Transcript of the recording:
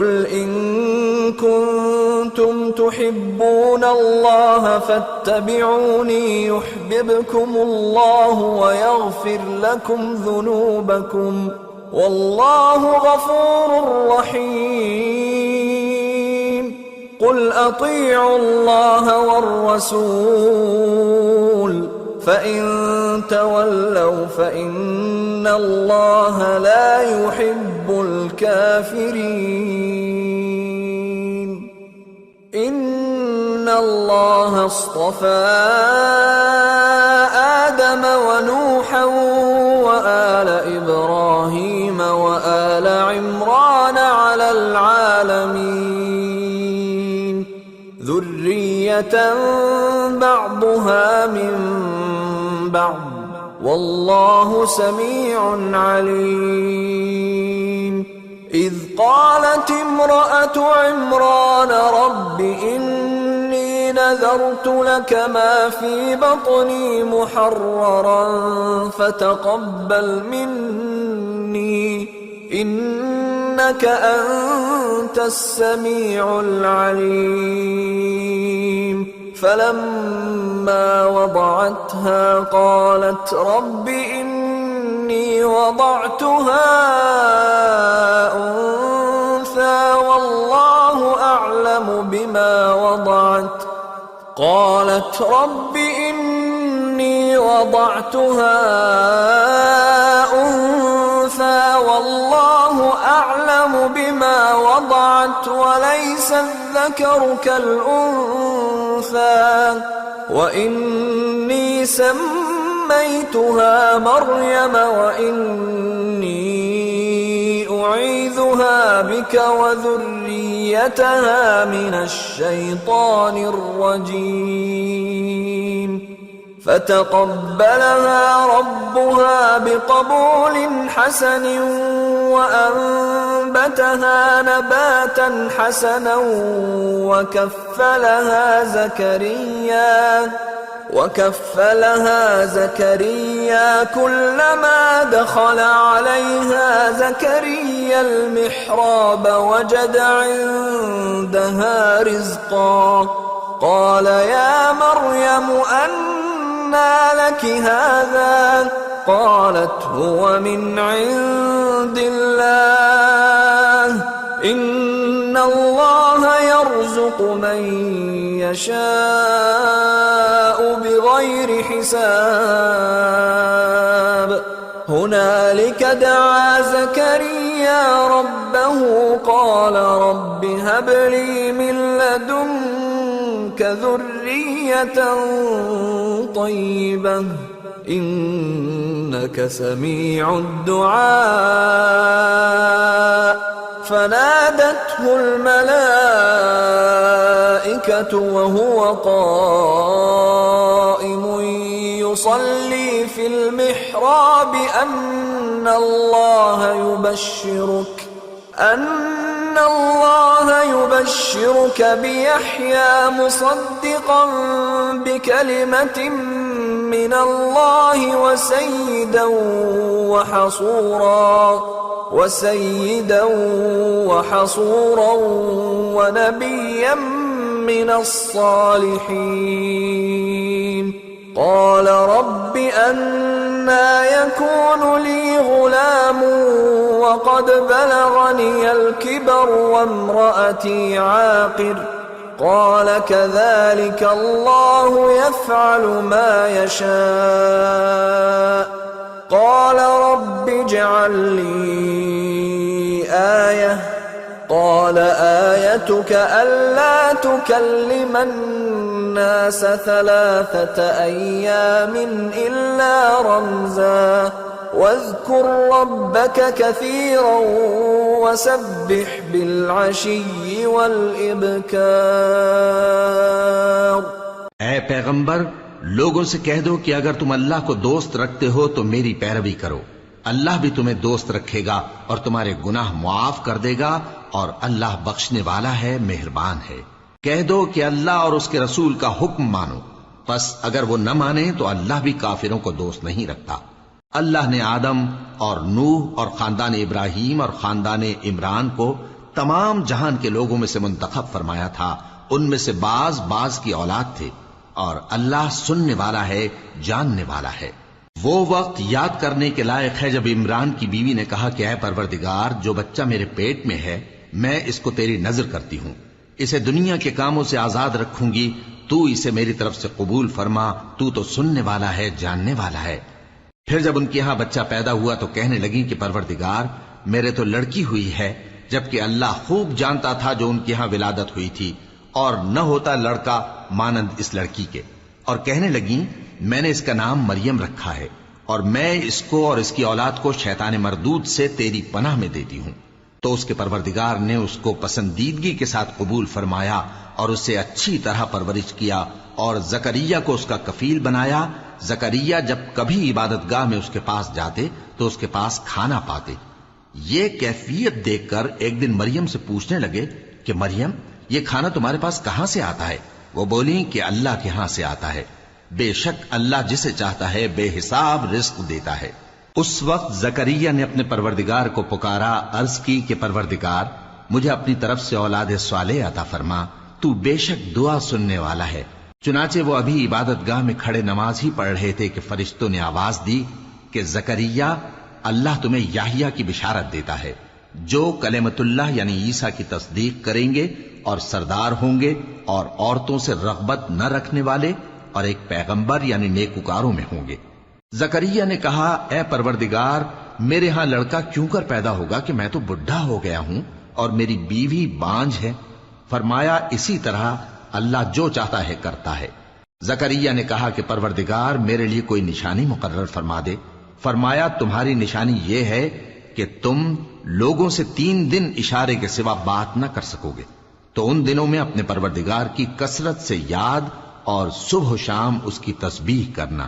قل إن كنتم تحبون الله فاتبعوني يحببكم الله ويغفر لكم ذنوبكم والله غفور رحيم. قل أطيعوا الله والرسول فإن تولوا فإن الله لا يحب الكافرين. إن الله اصطفى آدم ونوحا وآل إبراهيم وآل عمران على العالمين ذرية بعضها من بعض والله سميع عليم. إذ قالت امرأة عمران رب إني نذرت لك ما في بطني محررا فتقبل مني إنك أنت السميع العليم. فلما وضعتها قالت رب إني وضعتها أنثى والله أعلم بما وضعت قالت رب إني وضعتها أنثى والله أعلم بما وضعت وليس الذكر كالأنثى وإني سميتها مريم وإني أعيذها بك وذريتها من الشيطان الرجيم. فتقبلها ربها بقبول حسن وأنبتها نباتا حسنا وكفلها زكريا كلما دخل عليها زكريا المحراب وجد عندها رزقا قال يا مريم أنى لك هذا قالت هو من عند الله إن الله يرزق من يشاء بغير حساب. هنالك دعا زكريا ربه قال رب هب لي من لدنك ذرية طيبة إنك سميع الدعاء. فنادته الملائكة وهو قائم يصلي في المحراب أن الله يبشرك بيحيى مصدقا بكلمة من الله وسيدا وحصورا ونبيا من الصالحين. قال رب أنى يكون لي غلام وقد بلغني الكبر وامرأتي عاقر قال كذلك الله يفعل ما يشاء. قال رب اجعل لي آية قال آيتك ألا تكلم الناس 3 أيام إلا رمزا واذكر ربك كثيرا وسبح بالعشي والإبكار. ऐ पैगंबर, लोगों से कह दो कि अगर तुम अल्लाह को दोस्त रखते हो तो मेरी पैरवी करो। अल्लाह भी तुम्हें दोस्त रखेगा और तुम्हारे गुनाह मुआफ कर देगा और अल्लाह बख्शने वाला है, मेहरबान है। कह दो कि अल्लाह और उसके रसूल का हुक्म मानो, बस अगर वो न माने तो अल्लाह भी काफिरों को दोस्त नहीं रखता। अल्लाह ने आदम और नूह और खानदान इब्राहिम और खानदान इमरान को تمام جہان کے لوگوں میں سے منتخب فرمایا تھا، ان میں سے بعض کی اولاد تھے، اور اللہ سننے والا ہے، جاننے والا ہے۔ وہ وقت یاد کرنے کے لائق ہے جب عمران کی بیوی نے کہا کہ اے پروردگار، جو بچہ میرے پیٹ میں ہے میں اس کو تیری نذر کرتی ہوں، اسے دنیا کے کاموں سے آزاد رکھوں گی، تو اسے میری طرف سے قبول فرما، تو سننے والا ہے، جاننے والا ہے۔ پھر جب ان کے ہاں بچہ پیدا ہوا تو کہنے لگی کہ پروردگار، میرے تو لڑکی ہوئی ہے، جبکہ اللہ خوب جانتا تھا جو ان کے ہاں ولادت ہوئی تھی، اور نہ ہوتا لڑکا مانند اس لڑکی کے۔ اور کہنے لگیں میں نے اس کا نام مریم رکھا ہے، اور میں اس کو اور اس کی اولاد کو شیطان مردود سے تیری پناہ میں دیتی ہوں۔ تو اس کے پروردگار نے اس کو پسندیدگی کے ساتھ قبول فرمایا اور اسے اچھی طرح پرورش کیا، اور زکریا کو اس کا کفیل بنایا۔ زکریا جب کبھی عبادت گاہ میں اس کے پاس جاتے تو اس کے پاس کھانا پاتے۔ یہ کیفیت دیکھ کر ایک دن مریم سے پوچھنے لگے کہ مریم، یہ کھانا تمہارے پاس کہاں سے آتا ہے؟ وہ بولی کہ اللہ کے ہاں سے آتا ہے، بے شک اللہ جسے چاہتا ہے بے حساب رزق دیتا ہے۔ اس وقت زکریا نے اپنے پروردگار کو پکارا، عرض کی کہ پروردگار، مجھے اپنی طرف سے اولاد صالح عطا فرما، تو بے شک دعا سننے والا ہے۔ چنانچہ وہ ابھی عبادت گاہ میں کھڑے نماز ہی پڑھ رہے تھے کہ فرشتوں نے آواز دی کہ زکریا، اللہ تمہیں یحییٰ کی بشارت دیتا ہے، جو کلمۃ اللہ یعنی عیسیٰ کی تصدیق کریں گے اور سردار ہوں گے، اور عورتوں سے رغبت نہ رکھنے والے، اور ایک پیغمبر یعنی نیکوکاروں میں ہوں گے۔ زکریا نے کہا، اے پروردگار، میرے ہاں لڑکا کیوں کر پیدا ہوگا کہ میں تو بڈھا ہو گیا ہوں اور میری بیوی بانجھ ہے۔ فرمایا، اسی طرح اللہ جو چاہتا ہے کرتا ہے۔ زکریا نے کہا کہ پروردگار، میرے لیے کوئی نشانی مقرر فرما دے۔ فرمایا، تمہاری نشانی یہ ہے کہ تم لوگوں سے 3 دن اشارے کے سوا بات نہ کر سکو گے، تو ان دنوں میں اپنے پروردگار کی کثرت سے یاد اور صبح و شام اس کی تسبیح کرنا۔